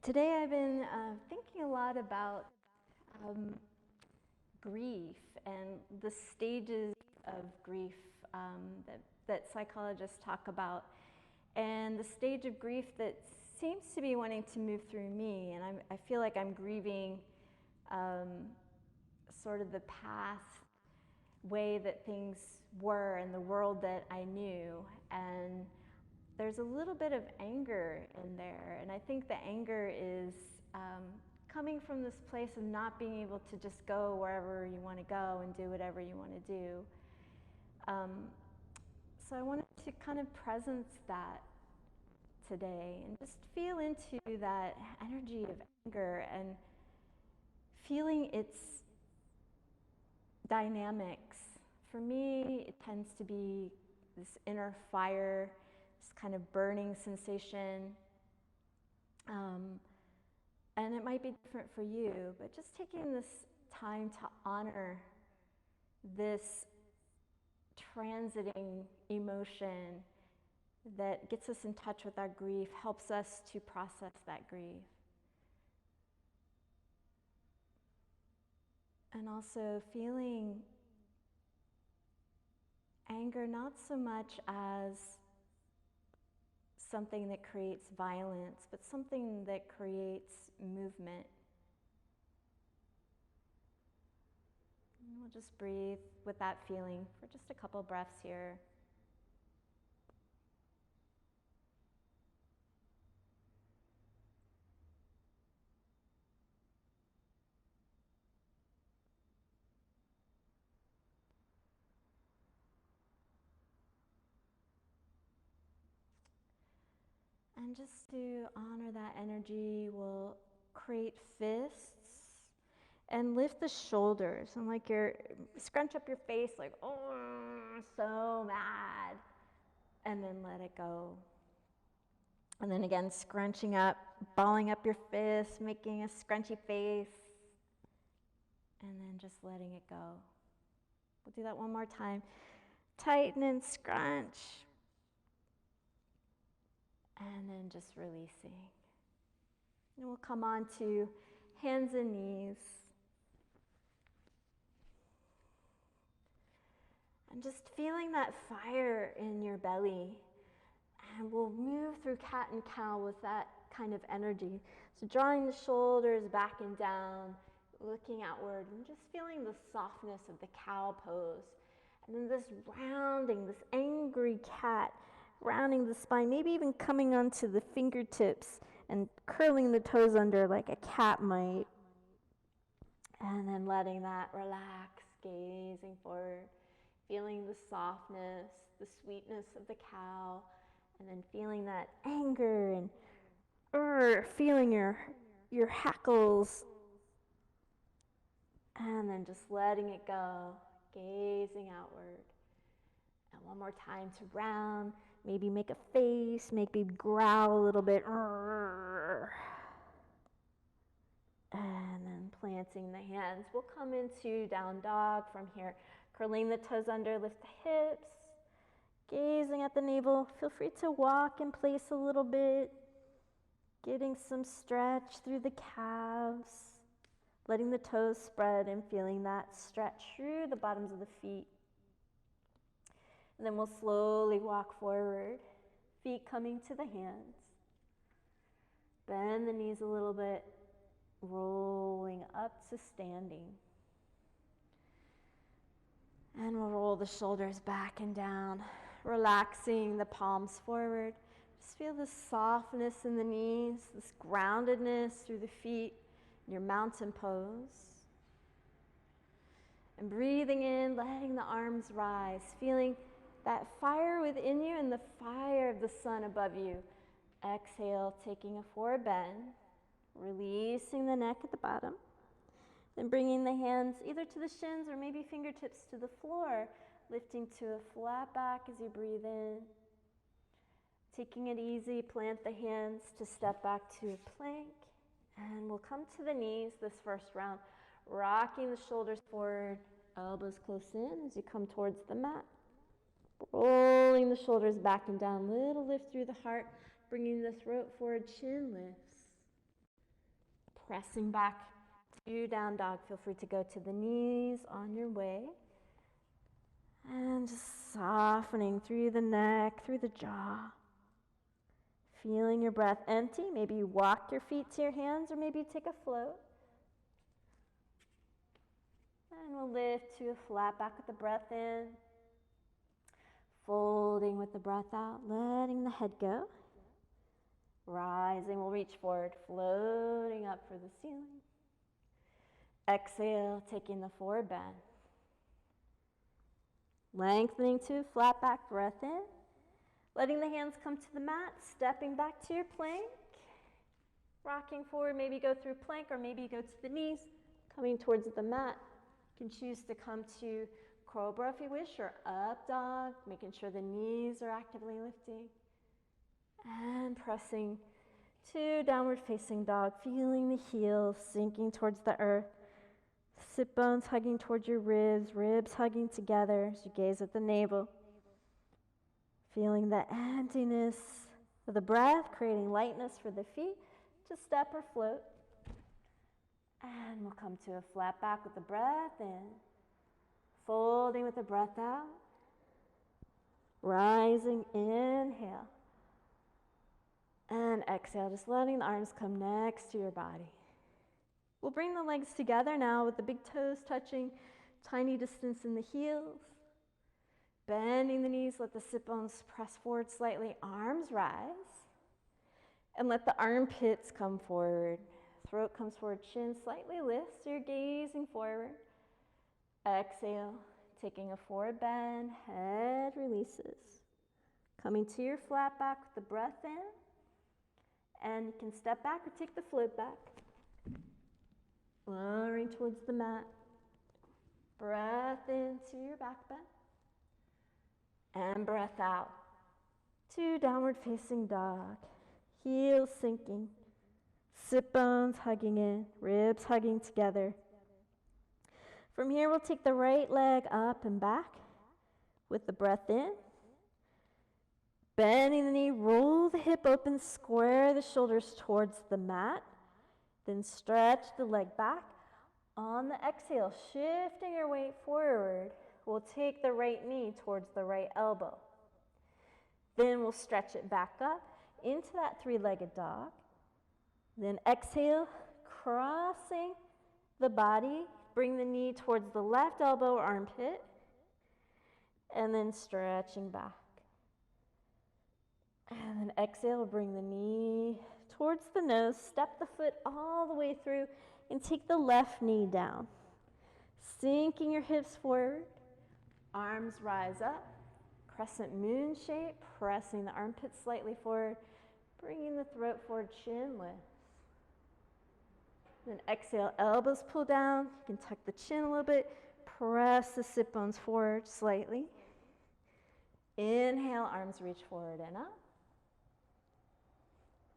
Today I've been thinking a lot about grief and the stages of grief that psychologists talk about, and the stage of grief that seems to be wanting to move through me. And I feel like I'm grieving sort of the past way that things were in the world that I knew, and there's a little bit of anger in there, and I think the anger is coming from this place of not being able to just go wherever you want to go and do whatever you want to do. So I wanted to kind of presence that today and just feel into that energy of anger and feeling its dynamics. For me, it tends to be this inner fire, this kind of burning sensation. And it might be different for you, but just taking this time to honor this transiting emotion that gets us in touch with our grief, helps us to process that grief. And also feeling anger not so much as something that creates violence, but something that creates movement. And we'll just breathe with that feeling for just a couple breaths here. And just to honor that energy, we'll create fists and lift the shoulders. And like scrunch up your face like, oh, I'm so mad. And then let it go. And then again, scrunching up, balling up your fists, making a scrunchy face. And then just letting it go. We'll do that one more time. Tighten and scrunch. And then just releasing. And we'll come on to hands and knees. And just feeling that fire in your belly. And we'll move through cat and cow with that kind of energy. So drawing the shoulders back and down, looking outward, and just feeling the softness of the cow pose. And then this rounding, this angry cat, rounding the spine, maybe even coming onto the fingertips and curling the toes under like a cat might. And then letting that relax, gazing forward, feeling the softness, the sweetness of the cow, and then feeling that anger and feeling your hackles. And then just letting it go, gazing outward. And one more time to round, maybe make a face, maybe growl a little bit. And then planting the hands. We'll come into down dog from here. Curling the toes under, lift the hips. Gazing at the navel. Feel free to walk in place a little bit. Getting some stretch through the calves. Letting the toes spread and feeling that stretch through the bottoms of the feet. And then we'll slowly walk forward, feet coming to the hands. Bend the knees a little bit, rolling up to standing. And we'll roll the shoulders back and down, relaxing the palms forward. Just feel the softness in the knees, this groundedness through the feet, your mountain pose. And breathing in, letting the arms rise, feeling that fire within you and the fire of the sun above you. Exhale, taking a forward bend, releasing the neck at the bottom. Then bringing the hands either to the shins or maybe fingertips to the floor, lifting to a flat back as you breathe in. Taking it easy, plant the hands to step back to a plank. And we'll come to the knees this first round, rocking the shoulders forward, elbows close in as you come towards the mat. Rolling the shoulders back and down, little lift through the heart, bringing the throat forward, chin lifts. Pressing back to down dog. Feel free to go to the knees on your way. And just softening through the neck, through the jaw. Feeling your breath empty. Maybe you walk your feet to your hands, or maybe you take a float. And we'll lift to a flat back with the breath in. Folding with the breath out, letting the head go. Rising, we'll reach forward, floating up for the ceiling. Exhale, taking the forward bend. Lengthening to a flat back, breath in. Letting the hands come to the mat, stepping back to your plank. Rocking forward, maybe go through plank, or maybe go to the knees, coming towards the mat. You can choose to come to cobra if you wish, or up dog, making sure the knees are actively lifting. And pressing to downward facing dog, feeling the heels sinking towards the earth. Sit bones hugging towards your ribs, ribs hugging together as you gaze at the navel. Feeling the emptiness of the breath, creating lightness for the feet to step or float. And we'll come to a flat back with the breath in. Folding with the breath out. Rising, inhale. And exhale, just letting the arms come next to your body. We'll bring the legs together now with the big toes touching, tiny distance in the heels. Bending the knees, let the sit bones press forward slightly, arms rise. And let the armpits come forward. Throat comes forward, chin slightly lifts, so you're gazing forward. Exhale, taking a forward bend, head releases. Coming to your flat back with the breath in. And you can step back or take the float back. Lowering towards the mat. Breath into your back bend. And breath out to downward facing dog. Heels sinking. Sit bones hugging in. Ribs hugging together. From here, we'll take the right leg up and back with the breath in. Bending the knee, roll the hip open, square the shoulders towards the mat. Then stretch the leg back. On the exhale, shifting your weight forward, we'll take the right knee towards the right elbow. Then we'll stretch it back up into that three-legged dog. Then exhale, crossing the body. Bring the knee towards the left elbow or armpit. And then stretching back. And then exhale, bring the knee towards the nose. Step the foot all the way through and take the left knee down. Sinking your hips forward. Arms rise up. Crescent moon shape. Pressing the armpits slightly forward. Bringing the throat forward, chin lifts. Then exhale, elbows pull down. You can tuck the chin a little bit. Press the sit bones forward slightly. Inhale, arms reach forward and up.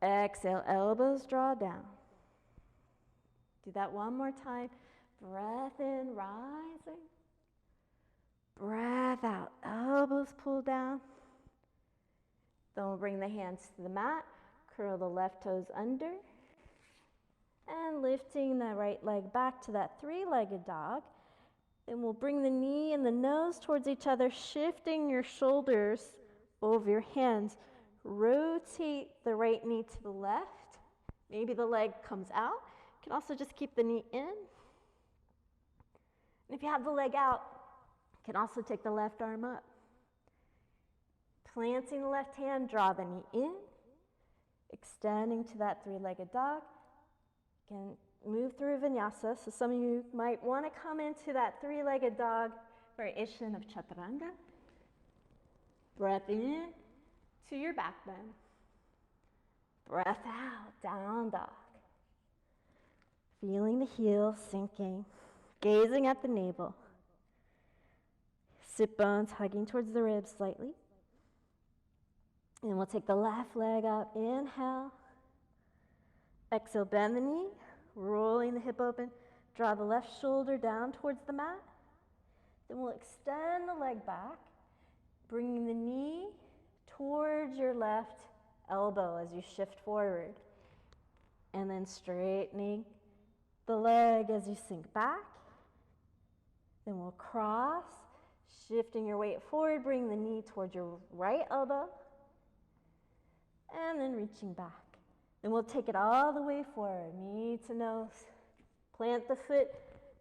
Exhale, elbows draw down. Do that one more time. Breath in, rising. Breath out, elbows pull down. Then we'll bring the hands to the mat. Curl the left toes under. And lifting the right leg back to that three-legged dog. Then we'll bring the knee and the nose towards each other, shifting your shoulders over your hands. Rotate the right knee to the left. Maybe the leg comes out. You can also just keep the knee in. And if you have the leg out, you can also take the left arm up. Planting the left hand, draw the knee in. Extending to that three-legged dog. You can move through vinyasa. So some of you might want to come into that three-legged dog variation of chaturanga. Breath in to your back bend. Breath out, down dog. Feeling the heels sinking, gazing at the navel. Sit bones hugging towards the ribs slightly. And we'll take the left leg up, inhale. Exhale, bend the knee, rolling the hip open. Draw the left shoulder down towards the mat. Then we'll extend the leg back, bringing the knee towards your left elbow as you shift forward. And then straightening the leg as you sink back. Then we'll cross, shifting your weight forward, bring the knee towards your right elbow. And then reaching back. Then we'll take it all the way forward, knee to nose. Plant the foot,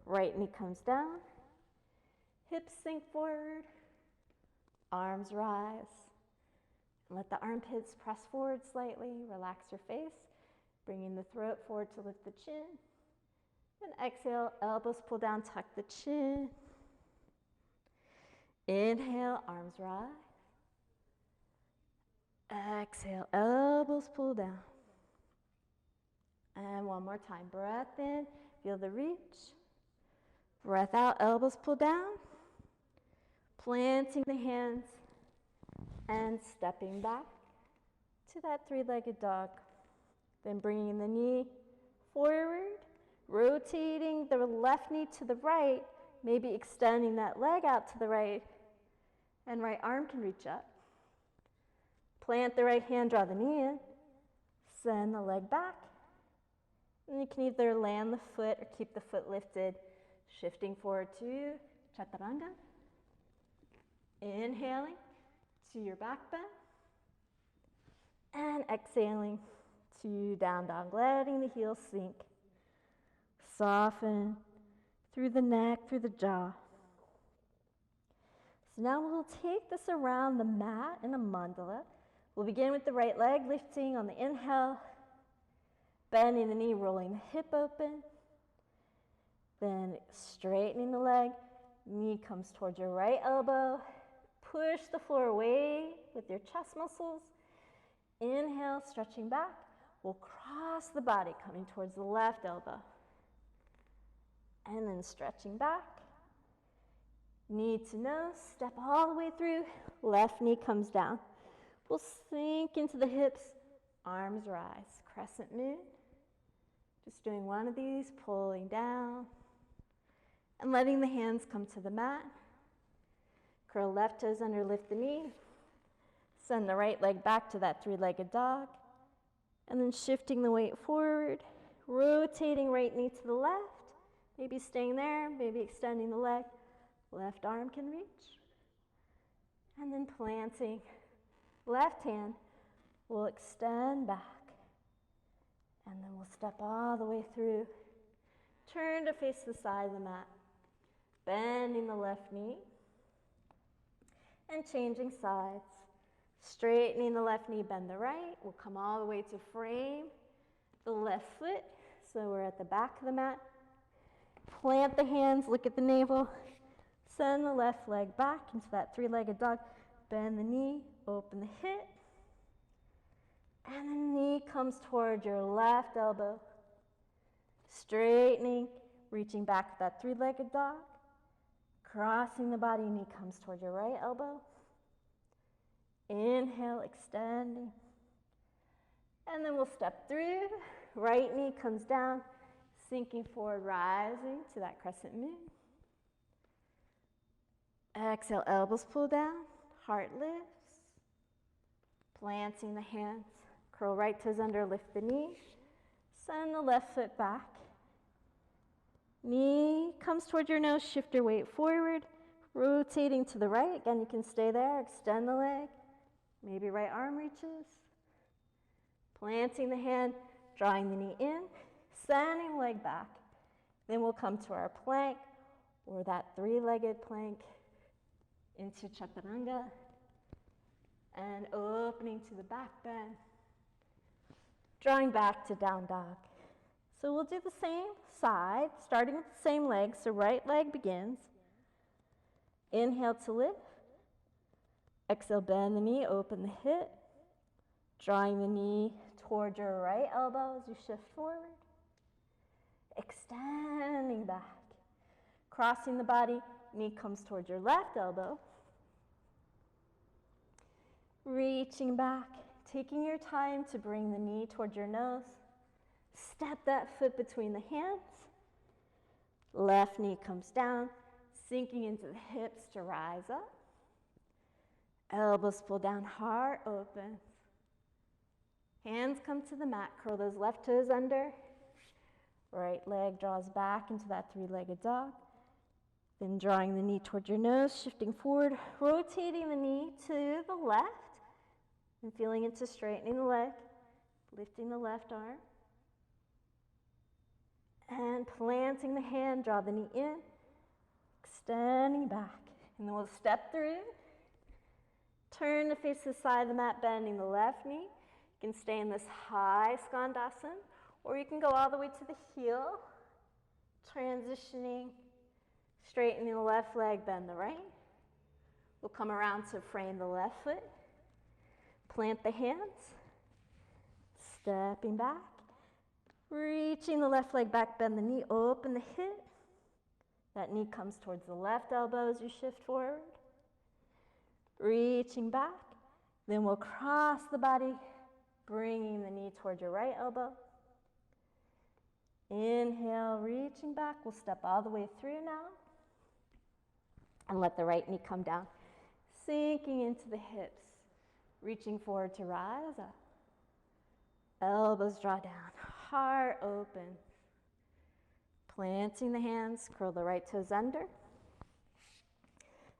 right knee comes down. Hips sink forward, arms rise. Let the armpits press forward slightly, relax your face, bringing the throat forward to lift the chin. Then exhale, elbows pull down, tuck the chin. Inhale, arms rise. Exhale, elbows pull down. And one more time, breath in, feel the reach. Breath out, elbows pull down. Planting the hands and stepping back to that three-legged dog. Then bringing the knee forward, rotating the left knee to the right, maybe extending that leg out to the right, and right arm can reach up. Plant the right hand, draw the knee in, send the leg back. And you can either land the foot or keep the foot lifted, shifting forward to chaturanga. Inhaling to your back bend. And exhaling to down dog, letting the heels sink. Soften through the neck, through the jaw. So now we'll take this around the mat in a mandala. We'll begin with the right leg, lifting on the inhale, bending the knee, rolling the hip open. Then straightening the leg, knee comes towards your right elbow. Push the floor away with your chest muscles. Inhale, stretching back. We'll cross the body, coming towards the left elbow. And then stretching back. Knee to nose, step all the way through. Left knee comes down. We'll sink into the hips, arms rise. Crescent moon. Just doing one of these, pulling down. And letting the hands come to the mat. Curl left toes under, lift the knee. Send the right leg back to that three-legged dog. And then shifting the weight forward, rotating right knee to the left. Maybe staying there, maybe extending the leg. Left arm can reach. And then planting. Left hand will extend back. And then we'll step all the way through. Turn to face the side of the mat. Bending the left knee. And changing sides. Straightening the left knee, bend the right. We'll come all the way to frame the left foot. So we're at the back of the mat. Plant the hands, look at the navel. Send the left leg back into that three-legged dog. Bend the knee, open the hip. And the knee comes towards your left elbow. Straightening, reaching back to that three-legged dog. Crossing the body, knee comes towards your right elbow. Inhale, extending. And then we'll step through. Right knee comes down, sinking forward, rising to that crescent moon. Exhale, elbows pull down, heart lifts. Planting the hands. Curl right toes under, lift the knee. Send the left foot back. Knee comes towards your nose, shift your weight forward, rotating to the right. Again, you can stay there, extend the leg. Maybe right arm reaches. Planting the hand, drawing the knee in, sending the leg back. Then we'll come to our plank, or that three-legged plank, into chaturanga, and opening to the back bend. Drawing back to down dog. So we'll do the same side, starting with the same leg. So right leg begins. Inhale to lift. Exhale, bend the knee, open the hip. Drawing the knee towards your right elbow as you shift forward. Extending back. Crossing the body, knee comes towards your left elbow. Reaching back, taking your time to bring the knee towards your nose. Step that foot between the hands. Left knee comes down, sinking into the hips to rise up. Elbows pull down, heart opens. Hands come to the mat, curl those left toes under. Right leg draws back into that three-legged dog. Then drawing the knee towards your nose, shifting forward, rotating the knee to the left, and feeling into straightening the leg, lifting the left arm. And planting the hand, draw the knee in, extending back. And then we'll step through. Turn to face the side of the mat, bending the left knee. You can stay in this high skandasana, or you can go all the way to the heel, transitioning, straightening the left leg, bend the right. We'll come around to frame the left foot, plant the hands, stepping back, reaching the left leg back, bend the knee, open the hip. That knee comes towards the left elbow as you shift forward. Reaching back, then we'll cross the body, bringing the knee towards your right elbow. Inhale, reaching back. We'll step all the way through now. And let the right knee come down, sinking into the hips, reaching forward to rise up. Elbows draw down, heart open. Planting the hands, curl the right toes under.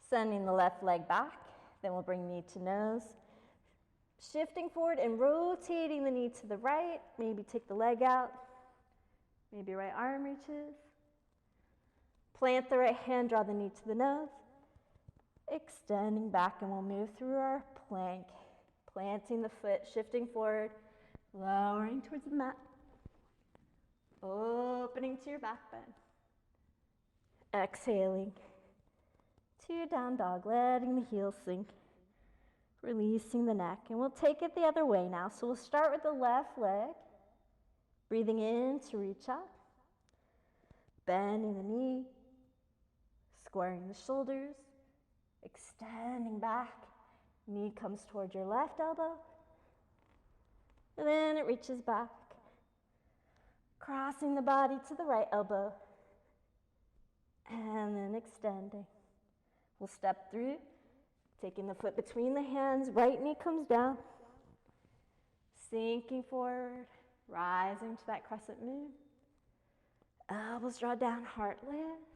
Sending the left leg back. Then we'll bring knee to nose. Shifting forward and rotating the knee to the right. Maybe take the leg out. Maybe right arm reaches. Plant the right hand, draw the knee to the nose. Extending back, and we'll move through our plank. Planting the foot, shifting forward, lowering towards the mat. Opening to your back bend. Exhaling to down dog, letting the heels sink. Releasing the neck, and we'll take it the other way now. So we'll start with the left leg. Breathing in to reach up. Bending the knee. Squaring the shoulders. Extending back. Knee comes towards your left elbow. And then it reaches back. Crossing the body to the right elbow. And then extending. We'll step through. Taking the foot between the hands. Right knee comes down. Sinking forward. Rising to that crescent moon. Elbows draw down, heart lifts.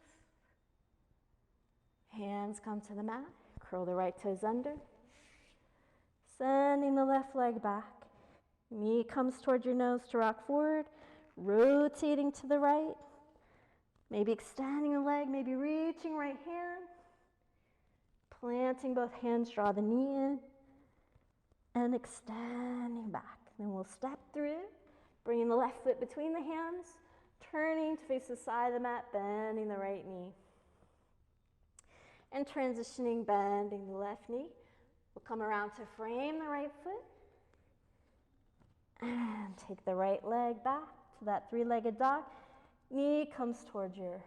Hands come to the mat. Curl the right toes under. Sending the left leg back. Knee comes towards your nose to rock forward. Rotating to the right. Maybe extending the leg, maybe reaching right hand. Planting both hands, draw the knee in. And extending back. Then we'll step through. Bringing the left foot between the hands. Turning to face the side of the mat, bending the right knee. And transitioning, bending the left knee. We'll come around to frame the right foot. And take the right leg back to that three-legged dog. Knee comes towards your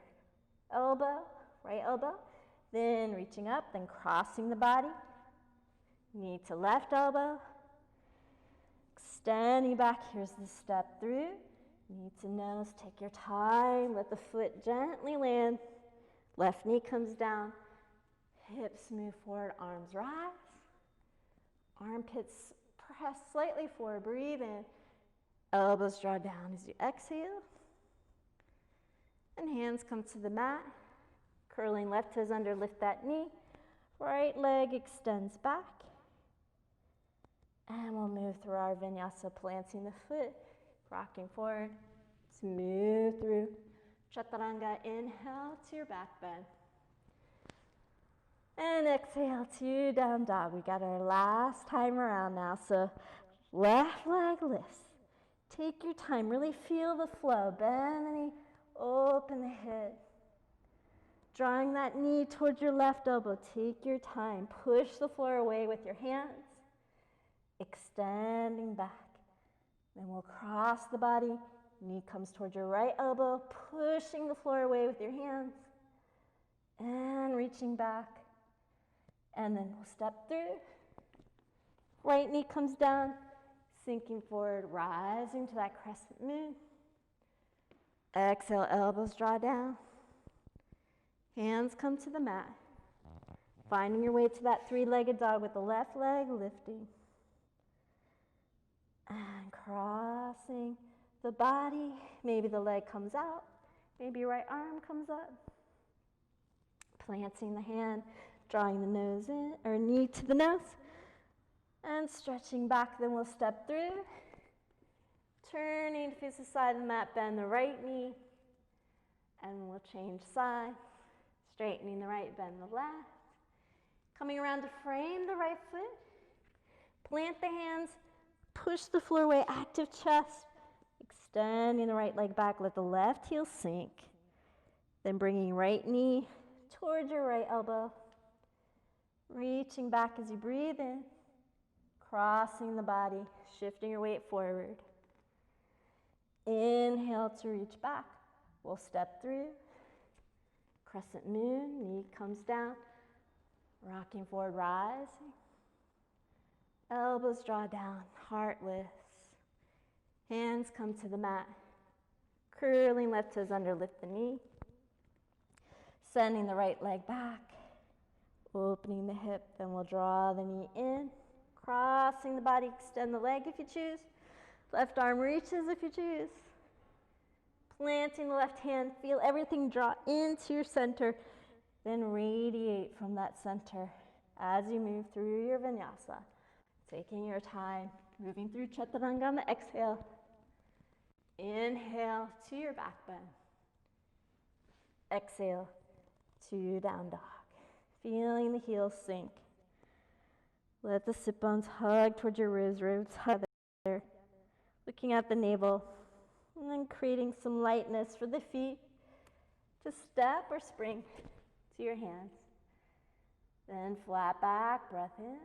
elbow, right elbow. Then reaching up, then crossing the body. Knee to left elbow. Extending back, here's the step through. Knee to nose, take your time. Let the foot gently land. Left knee comes down. Hips move forward, arms rise. Armpits press slightly forward, breathe in. Elbows draw down as you exhale. And hands come to the mat. Curling left toes under, lift that knee. Right leg extends back. And we'll move through our vinyasa, planting the foot, rocking forward. Smooth through. Chaturanga, inhale to your back bend. And exhale to down dog. We got our last time around now. So left leg lifts. Take your time. Really feel the flow. Bend the knee. Open the hip. Drawing that knee towards your left elbow. Take your time. Push the floor away with your hands. Extending back. Then we'll cross the body. Knee comes towards your right elbow. Pushing the floor away with your hands. And reaching back. And then we'll step through. Right knee comes down, sinking forward, rising to that crescent moon. Exhale, elbows draw down. Hands come to the mat. Finding your way to that three-legged dog with the left leg lifting. And crossing the body. Maybe the leg comes out. Maybe your right arm comes up. Planting the hand, drawing the nose in, or knee to the nose. And stretching back, then we'll step through. Turning to face the side of the mat, bend the right knee. And we'll change sides. Straightening the right, bend the left. Coming around to frame the right foot. Plant the hands, push the floor away, active chest. Extending the right leg back, let the left heel sink. Then bringing right knee towards your right elbow. Reaching back as you breathe in. Crossing the body, shifting your weight forward. Inhale to reach back. We'll step through. Crescent moon, knee comes down. Rocking forward, rising. Elbows draw down, heart lifts. Hands come to the mat. Curling left toes under, lift the knee. Sending the right leg back. Opening the hip, then we'll draw the knee in. Crossing the body, extend the leg if you choose. Left arm reaches if you choose. Planting the left hand, feel everything draw into your center. Then radiate from that center as you move through your vinyasa. Taking your time, moving through chaturanga on the exhale. Inhale to your back bend. Exhale to down dog. Feeling the heels sink. Let the sit bones hug towards your ribs hug there. Looking at the navel. And then creating some lightness for the feet to step or spring to your hands. Then flat back, breath in.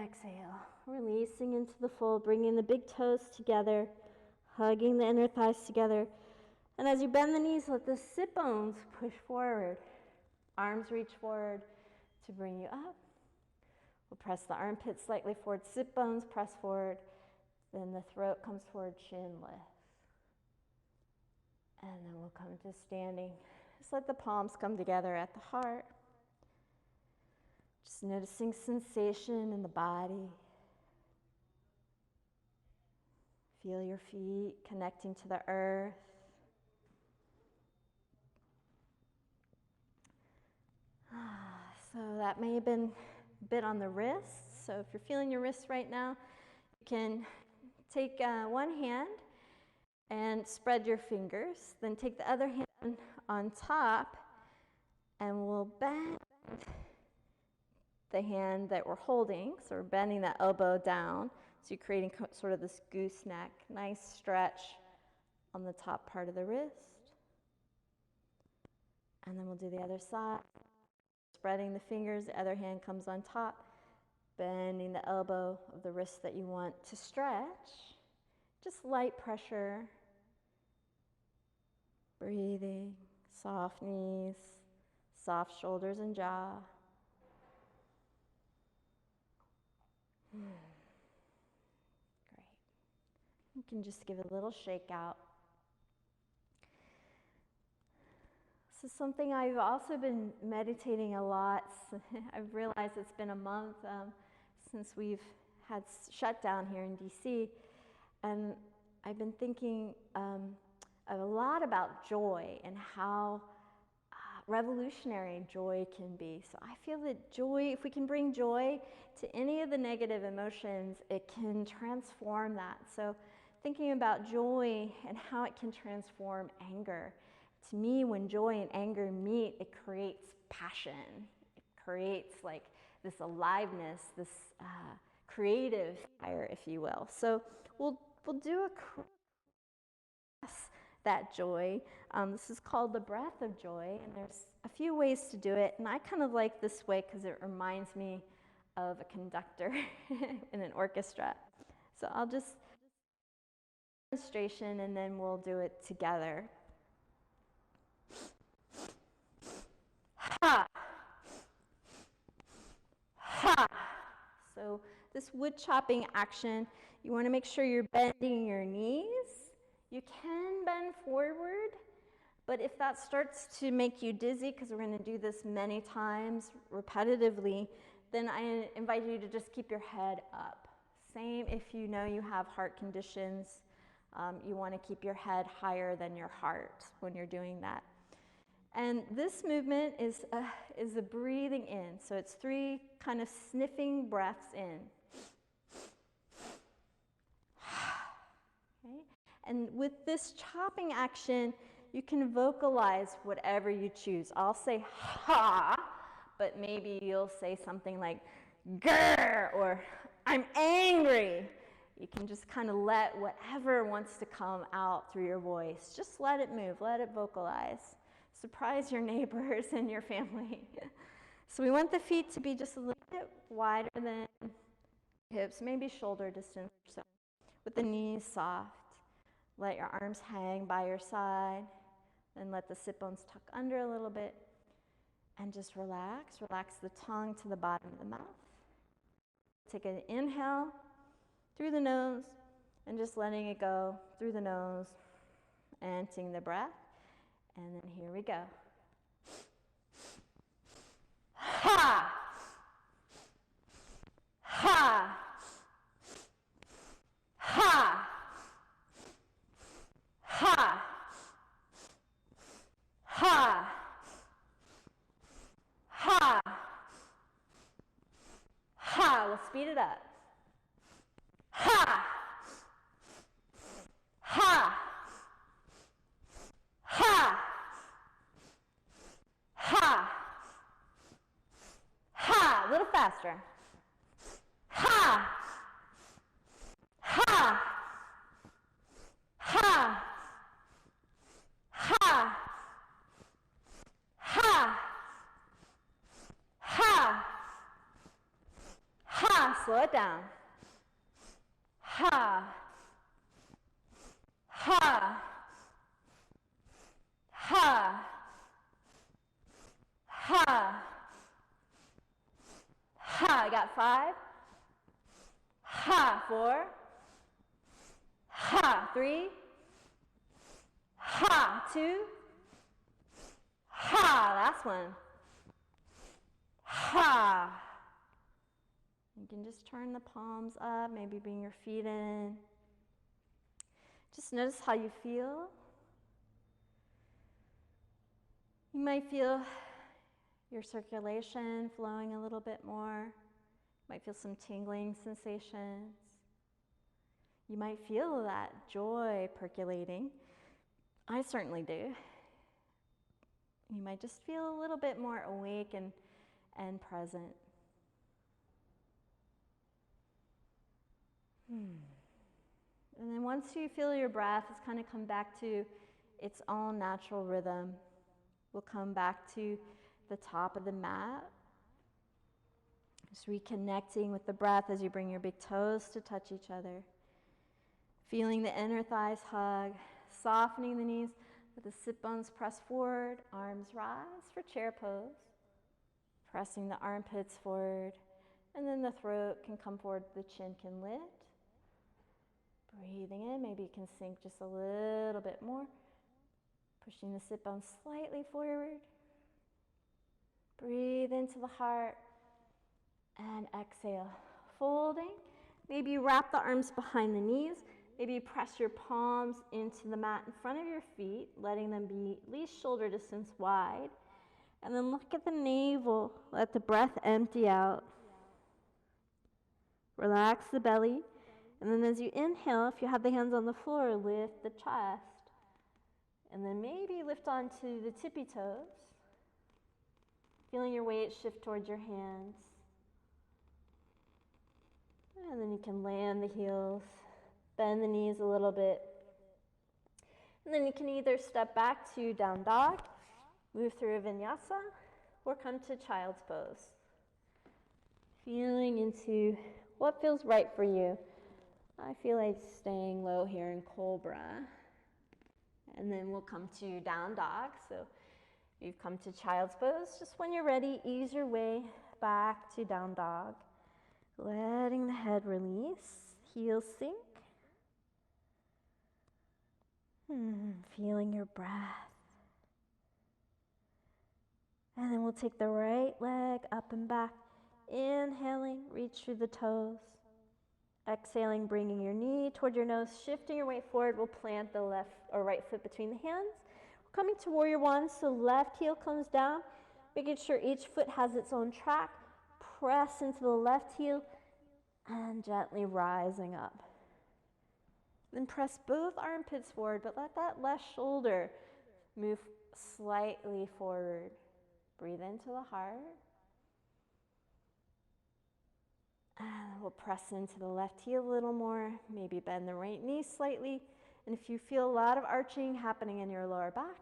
Exhale, releasing into the fold, bringing the big toes together, hugging the inner thighs together. And as you bend the knees, let the sit bones push forward. Arms reach forward to bring you up. We'll press the armpits slightly forward, sit bones press forward. Then the throat comes forward, chin lifts. And then we'll come to standing. Just let the palms come together at the heart. Just noticing sensation in the body. Feel your feet connecting to the earth. So that may have been a bit on the wrists. So if you're feeling your wrists right now, you can take one hand and spread your fingers. Then take the other hand on top and we'll bend the hand that we're holding. So we're bending that elbow down. So you're creating sort of this gooseneck. Nice stretch on the top part of the wrist. And then we'll do the other side. Spreading the fingers, the other hand comes on top. Bending the elbow of the wrist that you want to stretch. Just light pressure. Breathing, soft knees, soft shoulders and jaw. Great. You can just give a little shake out. This is something I've also been meditating a lot. I've realized it's been a month since we've had shutdown here in DC, and I've been thinking a lot about joy and how revolutionary joy can be. So I feel that joy, if we can bring joy to any of the negative emotions, it can transform that. So thinking about joy and how it can transform anger. To me, when joy and anger meet, it creates passion. It creates like this aliveness, this creative fire, if you will. So we'll do a class that joy. This is called the breath of joy, and there's a few ways to do it. And I kind of like this way because it reminds me of a conductor in an orchestra. So I'll just demonstration, and then we'll do it together. Ha! Ha! So this wood chopping action, you want to make sure you're bending your knees. You can bend forward, but if that starts to make you dizzy, because we're going to do this many times repetitively, then I invite you to just keep your head up. Same if you know you have heart conditions. You want to keep your head higher than your heart when you're doing that. And this movement is a breathing in. So it's 3 kind of sniffing breaths in. Okay. And with this chopping action, you can vocalize whatever you choose. I'll say ha, but maybe you'll say something like grr or I'm angry. You can just kind of let whatever wants to come out through your voice. Just let it move, let it vocalize. Surprise your neighbors and your family. So we want the feet to be just a little bit wider than hips, maybe shoulder distance or so, with the knees soft. Let your arms hang by your side, and let the sit bones tuck under a little bit, and just relax. Relax the tongue to the bottom of the mouth. Take an inhale through the nose, and just letting it go through the nose, emptying the breath. And then here we go. Ha! Ha! Ha! Ha! Ha! Ha! Ha! We'll speed it up. Ha! Ha! Ha! Ha! Ha! A little faster. Ha! Ha! Ha! Ha! Ha! Ha! Ha! Slow it down. Ha! Ha! Ha! Ha! Ha! I got 5. Ha! 4. Ha! 3. Ha! 2. Ha! Last one. Ha! You can just turn the palms up, maybe bring your feet in. Just notice how you feel. You might feel your circulation flowing a little bit more. You might feel some tingling sensations. You might feel that joy percolating. I certainly do. You might just feel a little bit more awake and present. And then once you feel your breath, it's kind of come back to its own natural rhythm. We'll come back to the top of the mat. Just reconnecting with the breath as you bring your big toes to touch each other. Feeling the inner thighs hug, softening the knees, let the sit bones press forward, arms rise for chair pose. Pressing the armpits forward, and then the throat can come forward, the chin can lift. Breathing in, maybe you can sink just a little bit more. Pushing the sit bones slightly forward. Breathe into the heart and exhale. Folding. Maybe you wrap the arms behind the knees. Maybe you press your palms into the mat in front of your feet, letting them be at least shoulder distance wide. And then look at the navel. Let the breath empty out. Relax the belly. And then as you inhale, if you have the hands on the floor, lift the chest. And then maybe lift onto the tippy toes. Feeling your weight shift towards your hands. And then you can land the heels, bend the knees a little bit. And then you can either step back to down dog, move through a vinyasa, or come to child's pose. Feeling into what feels right for you. I feel like staying low here in cobra. And then we'll come to down dog. So you've come to child's pose. Just when you're ready, ease your way back to down dog. Letting the head release, heels sink. Feeling your breath. And then we'll take the right leg up and back. Inhaling, reach through the toes. Exhaling, bringing your knee toward your nose, shifting your weight forward. We'll plant the left or right foot between the hands. We're coming to warrior one, so left heel comes down, making sure each foot has its own track. Press into the left heel and gently rising up. Then press both armpits forward, but let that left shoulder move slightly forward. Breathe into the heart. And we'll press into the left heel a little more, maybe bend the right knee slightly. And if you feel a lot of arching happening in your lower back,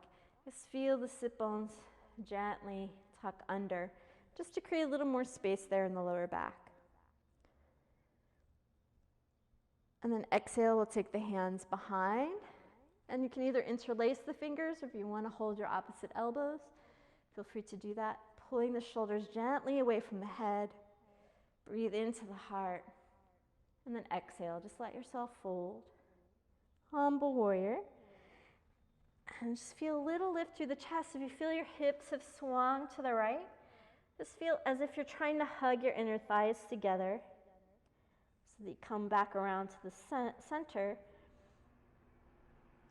just feel the sit bones gently tuck under, just to create a little more space there in the lower back. And then exhale, we'll take the hands behind. And you can either interlace the fingers, or if you want to hold your opposite elbows, feel free to do that. Pulling the shoulders gently away from the head. Breathe into the heart. And then exhale, just let yourself fold. Humble warrior. And just feel a little lift through the chest. If you feel your hips have swung to the right, just feel as if you're trying to hug your inner thighs together. So that you come back around to the center.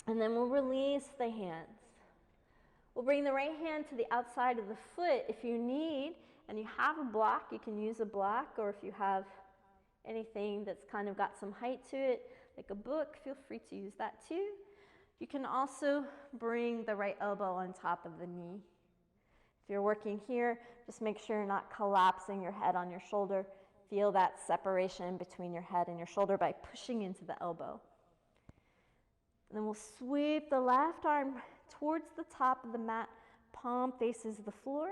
And then we'll release the hands. We'll bring the right hand to the outside of the foot. If you need, and you have a block, you can use a block, or if you have anything that's kind of got some height to it, like a book, feel free to use that too. You can also bring the right elbow on top of the knee. If you're working here, just make sure you're not collapsing your head on your shoulder. Feel that separation between your head and your shoulder by pushing into the elbow. And then we'll sweep the left arm towards the top of the mat, palm faces the floor,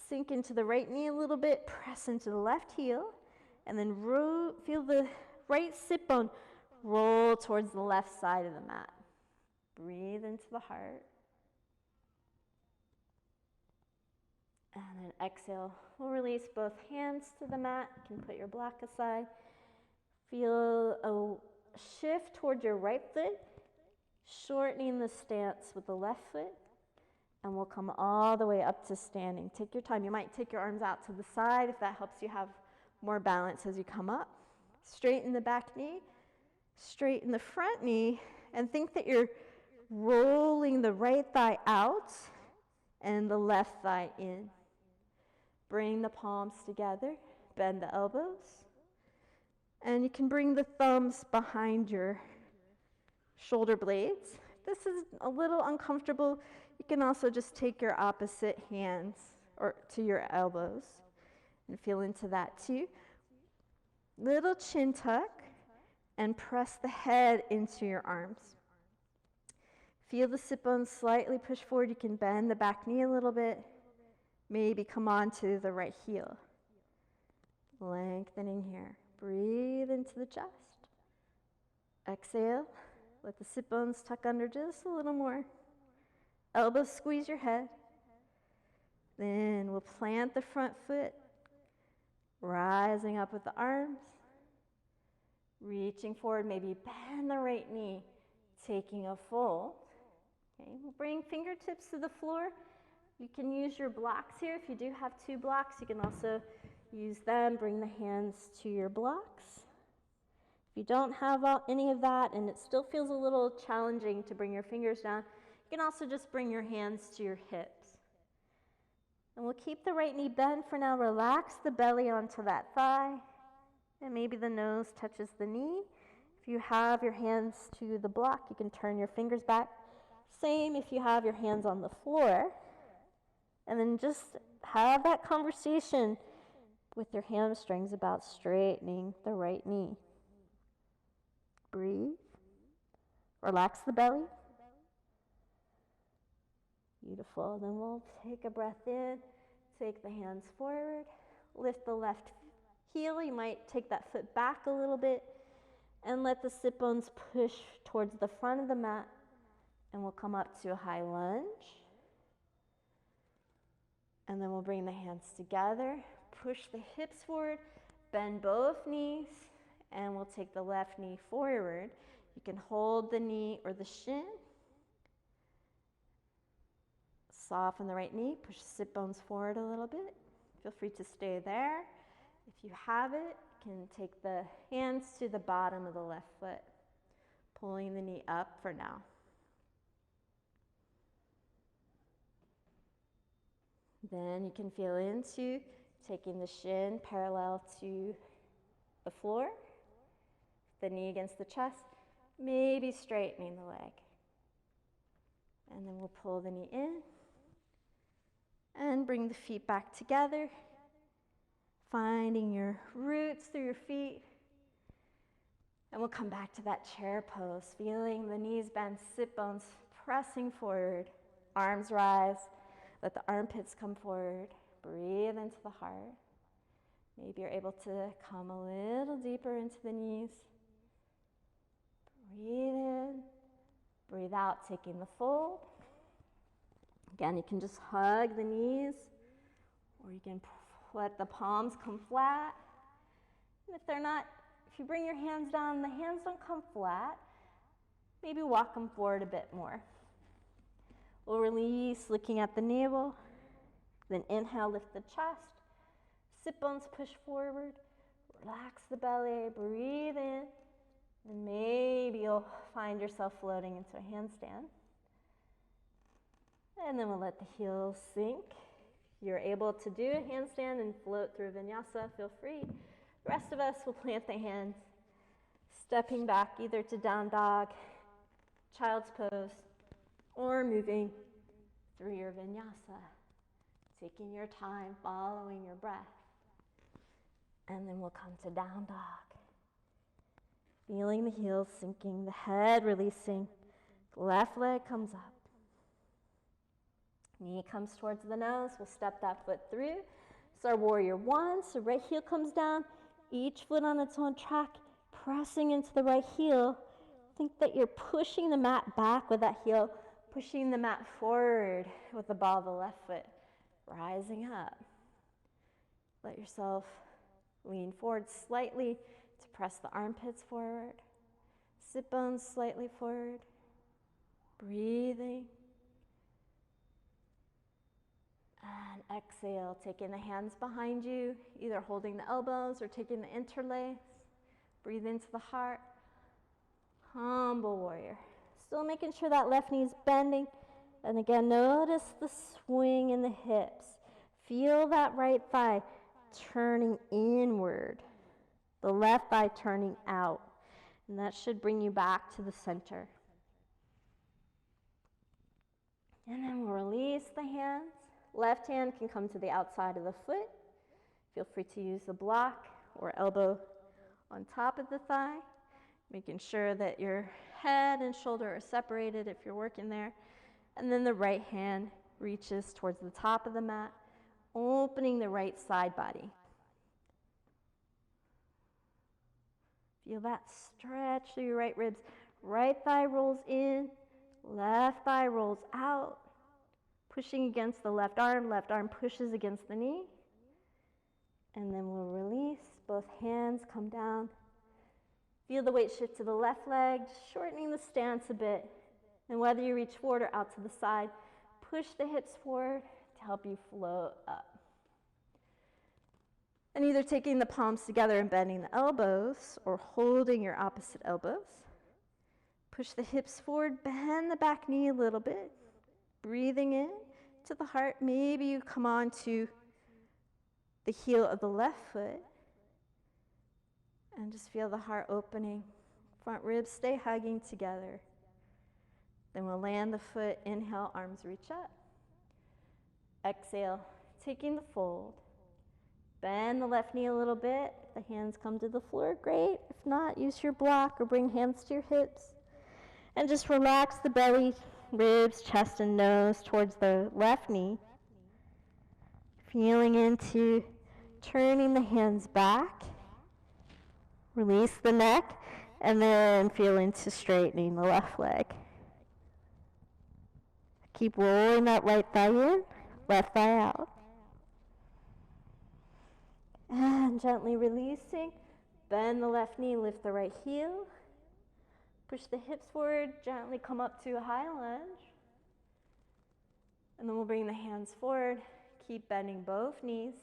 sink into the right knee a little bit, press into the left heel, and then feel the right sit bone roll towards the left side of the mat. Breathe into the heart. And then exhale. We'll release both hands to the mat. You can put your block aside. Feel a shift towards your right foot, shortening the stance with the left foot. And we'll come all the way up to standing. Take your time. You might take your arms out to the side if that helps you have more balance as you come up. Straighten the back knee, straighten the front knee, and think that you're rolling the right thigh out and the left thigh in. Bring the palms together, bend the elbows, and you can bring the thumbs behind your shoulder blades. If this is a little uncomfortable, you can also just take your opposite hands or to your elbows and feel into that too. Little chin tuck and press the head into your arms. Feel the sit bones slightly push forward. You can bend the back knee a little bit. Maybe come on to the right heel. Lengthening here. Breathe into the chest. Exhale. Let the sit bones tuck under just a little more. Elbows squeeze your head. Then we'll plant the front foot. Rising up with the arms. Reaching forward. Maybe bend the right knee. Taking a fold. Okay, we'll bring fingertips to the floor. You can use your blocks here. If you do have two blocks, you can also use them. Bring the hands to your blocks. If you don't have any of that and it still feels a little challenging to bring your fingers down, you can also just bring your hands to your hips. And we'll keep the right knee bent for now. Relax the belly onto that thigh. And maybe the nose touches the knee. If you have your hands to the block, you can turn your fingers back. Same if you have your hands on the floor. And then just have that conversation with your hamstrings about straightening the right knee. Breathe. Relax the belly. Beautiful. Then we'll take a breath in. Take the hands forward. Lift the left heel. You might take that foot back a little bit. And let the sit bones push towards the front of the mat. And we'll come up to a high lunge. And then we'll bring the hands together, push the hips forward, bend both knees, and we'll take the left knee forward. You can hold the knee or the shin. Soften the right knee, push the sit bones forward a little bit. Feel free to stay there. If you have it, you can take the hands to the bottom of the left foot, pulling the knee up for now. Then you can feel into taking the shin parallel to the floor, the knee against the chest, maybe straightening the leg. And then we'll pull the knee in and bring the feet back together, finding your roots through your feet. And we'll come back to that chair pose, feeling the knees bend, sit bones pressing forward, arms rise, let the armpits come forward, breathe into the heart. Maybe you're able to come a little deeper into the knees. Breathe in, breathe out, taking the fold. Again, you can just hug the knees, or you can let the palms come flat. And if you bring your hands down and the hands don't come flat, maybe walk them forward a bit more. We'll release, looking at the navel. Then inhale, lift the chest. Sit bones push forward. Relax the belly, breathe in. And maybe you'll find yourself floating into a handstand. And then we'll let the heels sink. You're able to do a handstand and float through vinyasa, feel free. The rest of us will plant the hands, stepping back either to down dog, child's pose, or moving through your vinyasa, taking your time, following your breath. And then we'll come to down dog. Feeling the heels sinking, the head releasing, the left leg comes up. Knee comes towards the nose, we'll step that foot through. It's our warrior one, so right heel comes down, each foot on its own track, pressing into the right heel. Think that you're pushing the mat back with that heel, pushing the mat forward with the ball of the left foot, rising up. Let yourself lean forward slightly to press the armpits forward. Sit bones slightly forward. Breathing. And exhale, taking the hands behind you, either holding the elbows or taking the interlace. Breathe into the heart. Humble warrior. Still making sure that left knee is bending. And again, notice the swing in the hips. Feel that right thigh turning inward. The left thigh turning out. And that should bring you back to the center. And then we'll release the hands. Left hand can come to the outside of the foot. Feel free to use the block or elbow on top of the thigh, making sure that your head and shoulder are separated if you're working there. And then the right hand reaches towards the top of the mat, opening the right side body. Feel that stretch through your right ribs. Right thigh rolls in, left thigh rolls out. Pushing against the left arm pushes against the knee. And then we'll release, both hands come down. Feel the weight shift to the left leg, shortening the stance a bit. And whether you reach forward or out to the side, push the hips forward to help you float up. And either taking the palms together and bending the elbows or holding your opposite elbows. Push the hips forward, bend the back knee a little bit. Breathing in to the heart. Maybe you come on to the heel of the left foot and just feel the heart opening. Front ribs stay hugging together. Then we'll land the foot. Inhale, arms reach up. Exhale, taking the fold. Bend the left knee a little bit. If the hands come to the floor, great. If not, use your block or bring hands to your hips. And just relax the belly, ribs, chest, and nose towards the left knee. Feeling into turning the hands back. Release the neck, and then feel into straightening the left leg. Keep rolling that right thigh in, left thigh out. And gently releasing. Bend the left knee, lift the right heel. Push the hips forward, gently come up to a high lunge. And then we'll bring the hands forward. Keep bending both knees.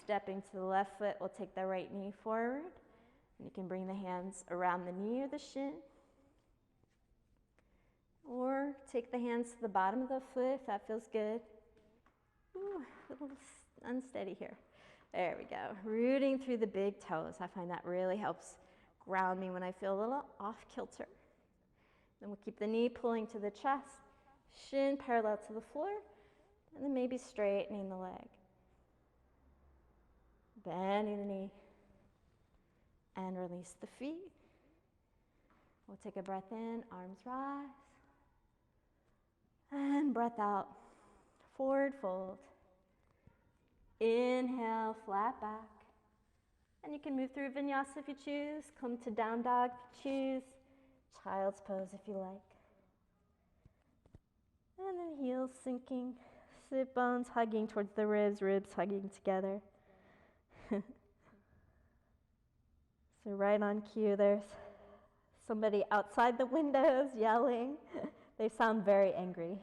stepping to the left foot, we'll take the right knee forward. And you can bring the hands around the knee or the shin. Or take the hands to the bottom of the foot if that feels good. Ooh, a little unsteady here. There we go. Rooting through the big toes. I find that really helps ground me when I feel a little off kilter. Then we'll keep the knee pulling to the chest, shin parallel to the floor, and then maybe straightening the leg. Bending the knee and release the feet. We'll take a breath in, arms rise. And breath out, forward fold. Inhale, flat back. And you can move through vinyasa if you choose. Come to down dog if you choose. Child's pose if you like. And then heels sinking. Sit bones hugging towards the ribs, ribs hugging together. So right on cue, there's somebody outside the windows yelling. They sound very angry.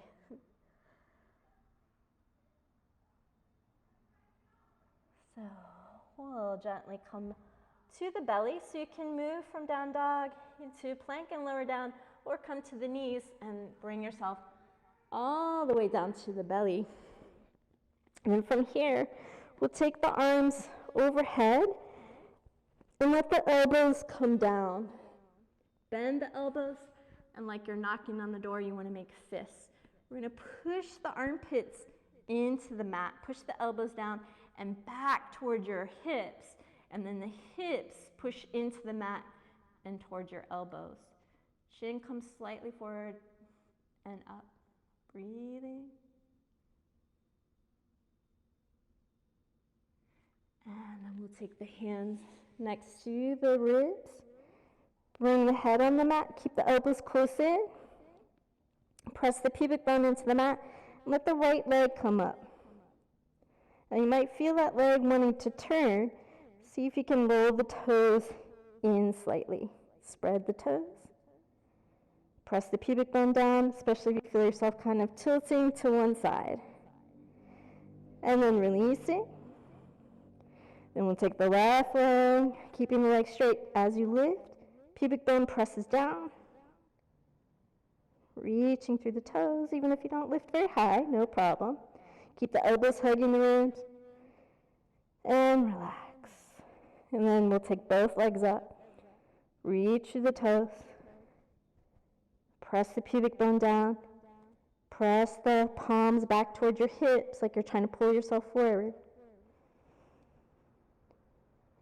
So we'll gently come to the belly, so you can move from down dog into plank and lower down, or come to the knees and bring yourself all the way down to the belly. And from here, we'll take the arms overhead and let the elbows come down. Bend the elbows, and like you're knocking on the door, you want to make fists. We're going to push the armpits into the mat, push the elbows down and back toward your hips, and then the hips push into the mat and toward your elbows. Chin comes slightly forward and up. Breathing. And then we'll take the hands next to the ribs. Bring the head on the mat, keep the elbows close in. Press the pubic bone into the mat, and let the right leg come up. Now you might feel that leg wanting to turn. See if you can roll the toes in slightly. Spread the toes. Press the pubic bone down, especially if you feel yourself kind of tilting to one side. And then release it. Then we'll take the left leg, keeping the leg straight as you lift. Pubic bone presses down. Reaching through the toes, even if you don't lift very high, no problem. Keep the elbows hugging the ribs. And relax. And then we'll take both legs up. Reach through the toes. Press the pubic bone down. Press the palms back towards your hips like you're trying to pull yourself forward.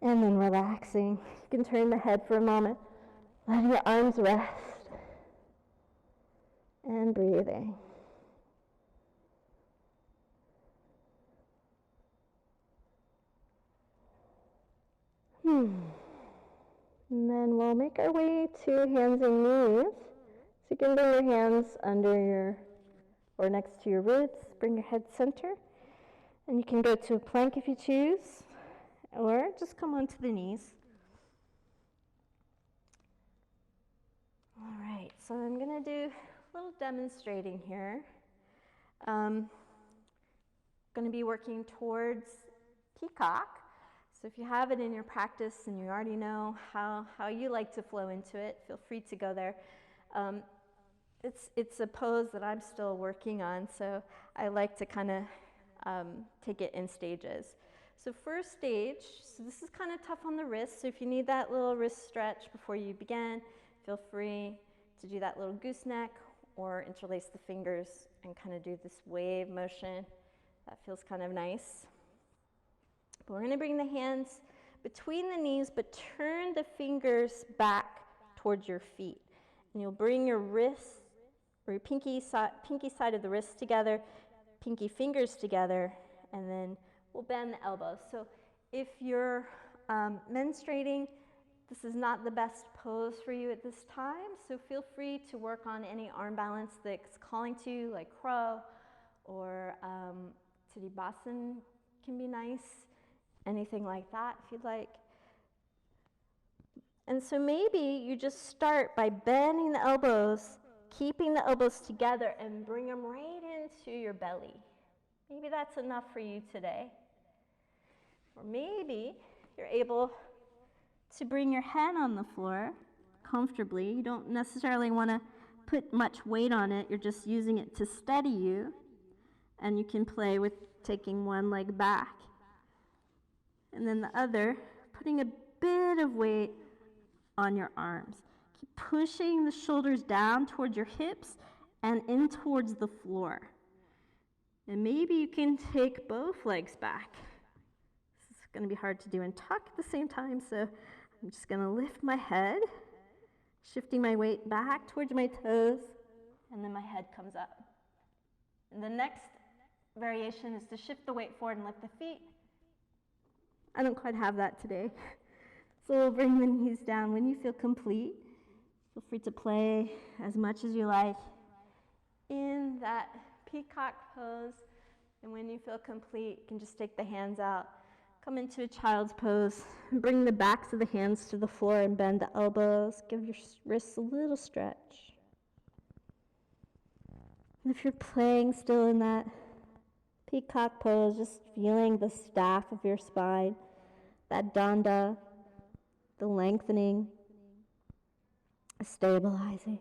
And then relaxing. You can turn the head for a moment. Let your arms rest. And breathing. And then we'll make our way to hands and knees. So you can bring your hands under your, or next to your ribs. Bring your head center. And you can go to a plank if you choose, or just come onto the knees. All right, so I'm going to do a little demonstrating here. Going to be working towards peacock. So if you have it in your practice and you already know how you like to flow into it, feel free to go there. It's a pose that I'm still working on, so I like to kind of take it in stages. So first stage, so this is kind of tough on the wrist, so if you need that little wrist stretch before you begin, feel free to do that little gooseneck or interlace the fingers and kind of do this wave motion. That feels kind of nice. But we're going to bring the hands between the knees, but turn the fingers back towards your feet. And you'll bring your wrists, or your pinky side of the wrist together, pinky fingers together, and then we'll bend the elbows. So if you're menstruating, this is not the best pose for you at this time, so feel free to work on any arm balance that's calling to you, like crow, or Tadasana can be nice. Anything like that if you'd like. And so maybe you just start by bending the elbows, keeping the elbows together, and bring them right into your belly. Maybe that's enough for you today. Or maybe you're able to bring your head on the floor comfortably. You don't necessarily want to put much weight on it. You're just using it to steady you. And you can play with taking one leg back. And then the other, putting a bit of weight on your arms. Keep pushing the shoulders down towards your hips and in towards the floor. And maybe you can take both legs back. This is going to be hard to do and tuck at the same time, so I'm just going to lift my head, shifting my weight back towards my toes, and then my head comes up. And the next variation is to shift the weight forward and lift the feet. I don't quite have that today. So we'll bring the knees down. When you feel complete, feel free to play as much as you like in that peacock pose. And when you feel complete, you can just take the hands out. Come into a child's pose. Bring the backs of the hands to the floor and bend the elbows. Give your wrists a little stretch. And if you're playing still in that peacock pose, just feeling the staff of your spine, that danda, the lengthening, stabilizing.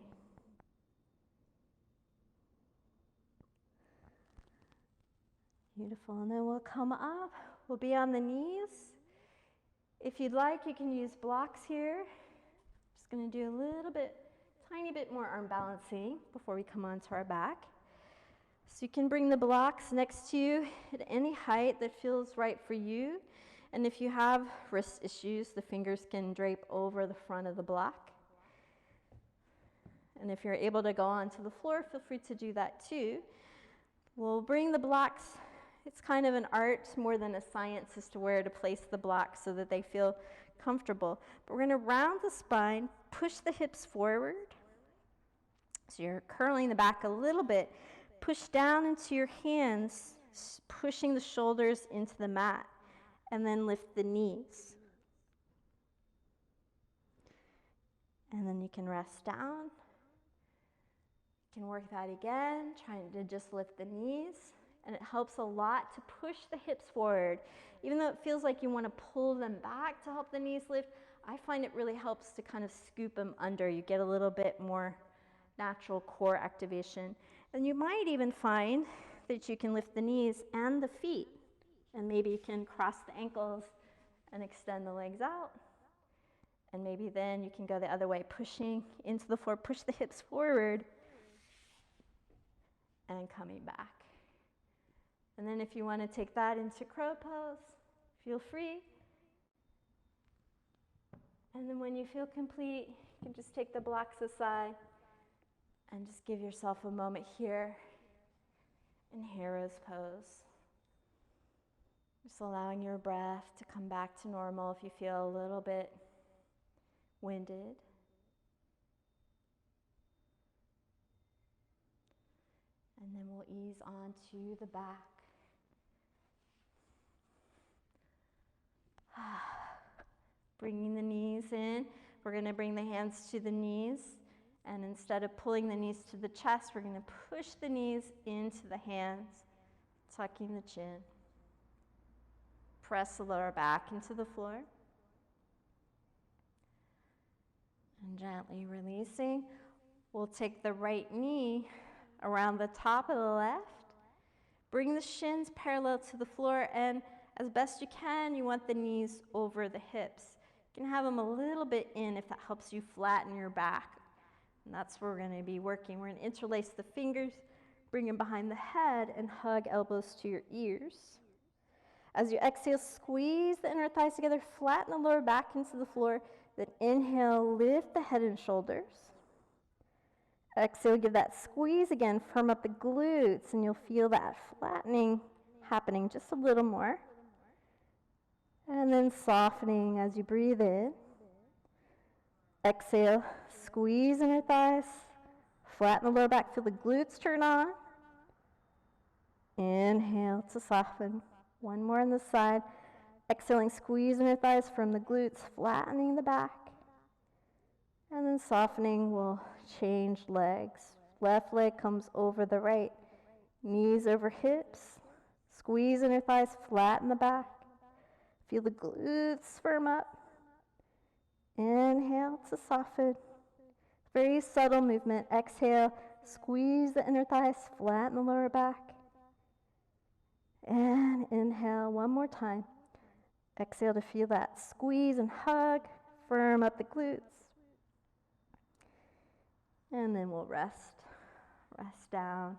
Beautiful. And then we'll come up. We'll be on the knees. If you'd like, you can use blocks here. Just going to do a little bit, tiny bit more arm balancing before we come onto our back. So you can bring the blocks next to you at any height that feels right for you. And if you have wrist issues, the fingers can drape over the front of the block. And if you're able to go onto the floor, feel free to do that too. We'll bring the blocks. It's kind of an art more than a science as to where to place the blocks so that they feel comfortable. But we're going to round the spine, push the hips forward. So you're curling the back a little bit. Push down into your hands, pushing the shoulders into the mat, and then lift the knees. And then you can rest down. You can work that again, trying to just lift the knees. And it helps a lot to push the hips forward. Even though it feels like you want to pull them back to help the knees lift, I find it really helps to kind of scoop them under. You get a little bit more natural core activation. And you might even find that you can lift the knees and the feet. And maybe you can cross the ankles and extend the legs out. And maybe then you can go the other way, pushing into the floor, push the hips forward, and coming back. And then if you want to take that into crow pose, feel free. And then when you feel complete, you can just take the blocks aside and just give yourself a moment here in hero's pose. Just allowing your breath to come back to normal if you feel a little bit winded. And then we'll ease on to the back. Bringing the knees in, we're going to bring the hands to the knees. And instead of pulling the knees to the chest, we're going to push the knees into the hands, tucking the chin. Press the lower back into the floor. And gently releasing. We'll take the right knee around the top of the left. Bring the shins parallel to the floor, and as best you can, you want the knees over the hips. You can have them a little bit in if that helps you flatten your back. And that's where we're going to be working. We're going to interlace the fingers, bring them behind the head, and hug elbows to your ears. As you exhale, squeeze the inner thighs together, flatten the lower back into the floor. Then inhale, lift the head and shoulders. Exhale, give that squeeze again, firm up the glutes, and you'll feel that flattening happening just a little more. And then softening as you breathe in. Exhale, squeeze inner thighs, flatten the lower back, feel the glutes turn on. Inhale to soften. One more on this side. Exhaling, squeeze inner thighs from the glutes, flattening the back. And then softening, we'll change legs. Left leg comes over the right. Knees over hips. Squeeze inner thighs, flatten the back. Feel the glutes firm up. Inhale to soften. Very subtle movement. Exhale, squeeze the inner thighs, flatten the lower back. And inhale one more time. Exhale to feel that squeeze and hug. Firm up the glutes. And then we'll rest. Rest down.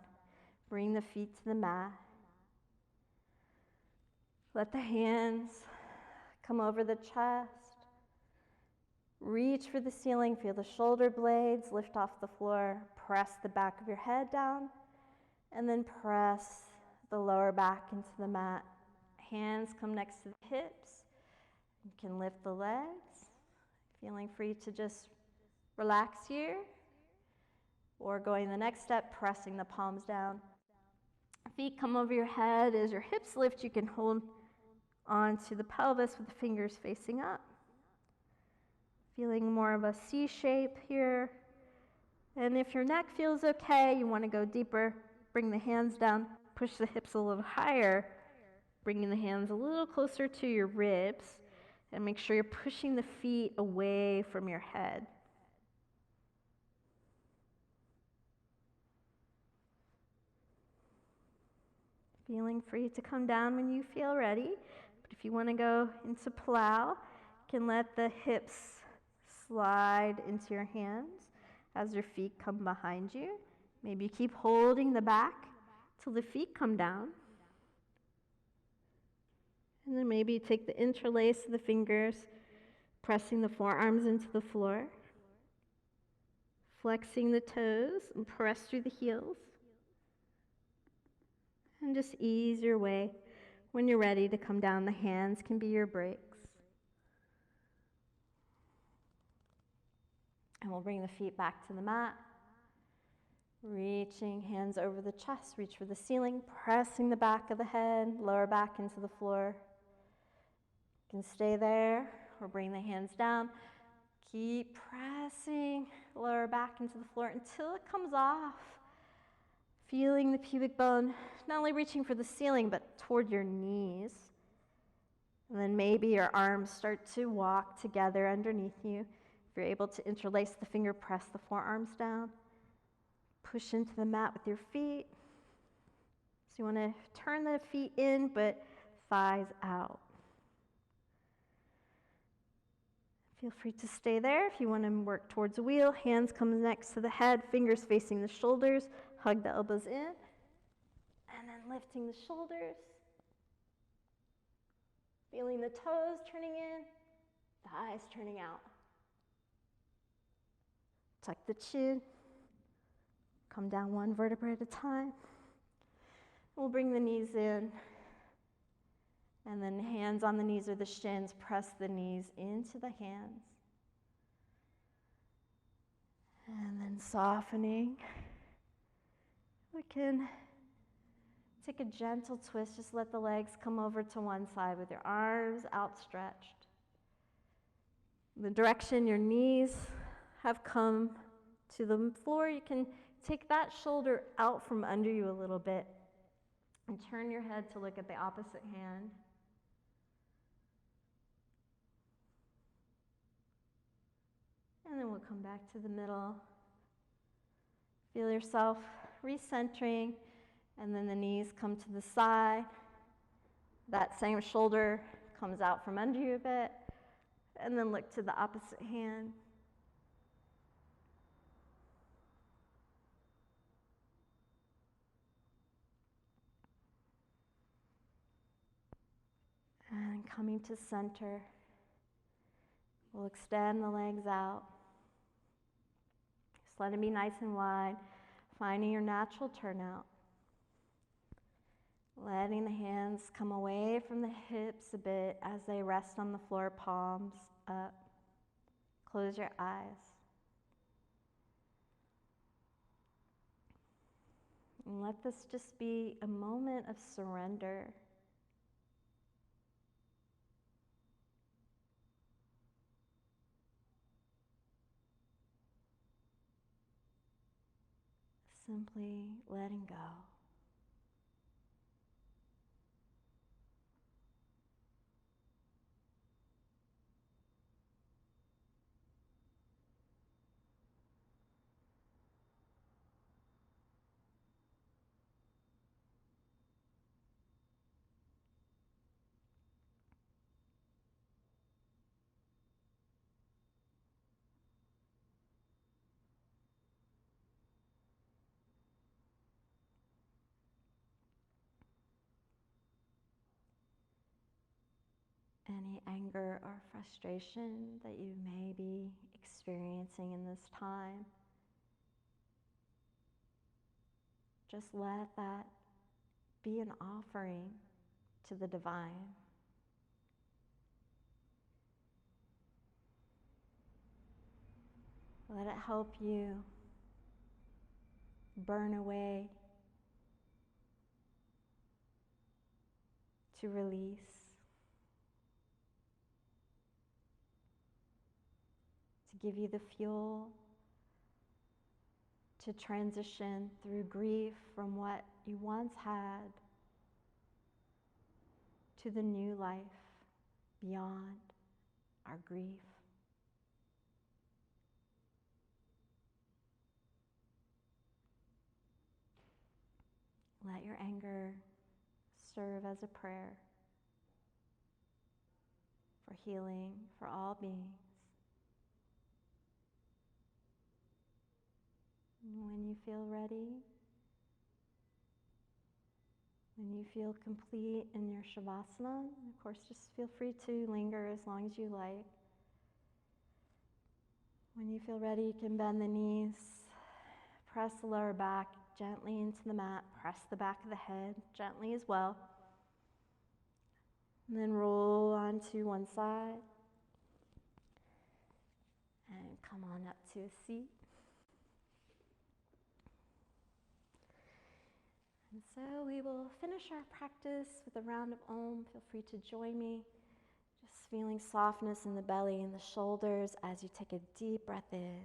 Bring the feet to the mat. Let the hands come over the chest. Reach for the ceiling. Feel the shoulder blades lift off the floor. Press the back of your head down. And then press the lower back into the mat. Hands come next to the hips. You can lift the legs. Feeling free to just relax here. Or going the next step, pressing the palms down. Feet come over your head. As your hips lift, you can hold onto the pelvis with the fingers facing up. Feeling more of a C shape here. And if your neck feels okay, you want to go deeper, bring the hands down, push the hips a little higher, bringing the hands a little closer to your ribs, and make sure you're pushing the feet away from your head. Feeling free to come down when you feel ready. But if you want to go into plow, you can let the hips slide into your hands as your feet come behind you. Maybe keep holding the back till the feet come down. And then maybe take the interlace of the fingers, pressing the forearms into the floor, flexing the toes and press through the heels. And just ease your way. When you're ready to come down, the hands can be your brakes. And we'll bring the feet back to the mat. Reaching hands over the chest, reach for the ceiling, pressing the back of the head, lower back into the floor. You can stay there or bring the hands down. Keep pressing lower back into the floor until it comes off. Feeling the pubic bone, not only reaching for the ceiling, but toward your knees. And then maybe your arms start to walk together underneath you. If you're able to interlace the finger, press the forearms down. Push into the mat with your feet. So you want to turn the feet in, but thighs out. Feel free to stay there. If you want to work towards a wheel, hands come next to the head, fingers facing the shoulders. Hug the elbows in. And then lifting the shoulders. Feeling the toes turning in, the eyes turning out. Tuck the chin. Come down one vertebra at a time. We'll bring the knees in. And then hands on the knees or the shins. Press the knees into the hands. And then softening. We can take a gentle twist. Just let the legs come over to one side with your arms outstretched. The direction your knees have come to the floor, you can take that shoulder out from under you a little bit and turn your head to look at the opposite hand. And then we'll come back to the middle. Feel yourself recentering, and then the knees come to the side. That same shoulder comes out from under you a bit, and then look to the opposite hand. And coming to center, we'll extend the legs out. Just let it be nice and wide, finding your natural turnout. Letting the hands come away from the hips a bit as they rest on the floor, palms up. Close your eyes. And let this just be a moment of surrender. Simply letting go. any anger or frustration that you may be experiencing in this time. Just let that be an offering to the divine. Let it help you burn away, to release. To give you the fuel to transition through grief from what you once had to the new life beyond our grief. Let your anger serve as a prayer for healing for all beings. And when you feel ready, when you feel complete in your Shavasana, of course, just feel free to linger as long as you like. When you feel ready, you can bend the knees, press the lower back gently into the mat, press the back of the head gently as well. And then roll onto one side and come on up to a seat. And so we will finish our practice with a round of Om. Feel free to join me. Just feeling softness in the belly and the shoulders as you take a deep breath in.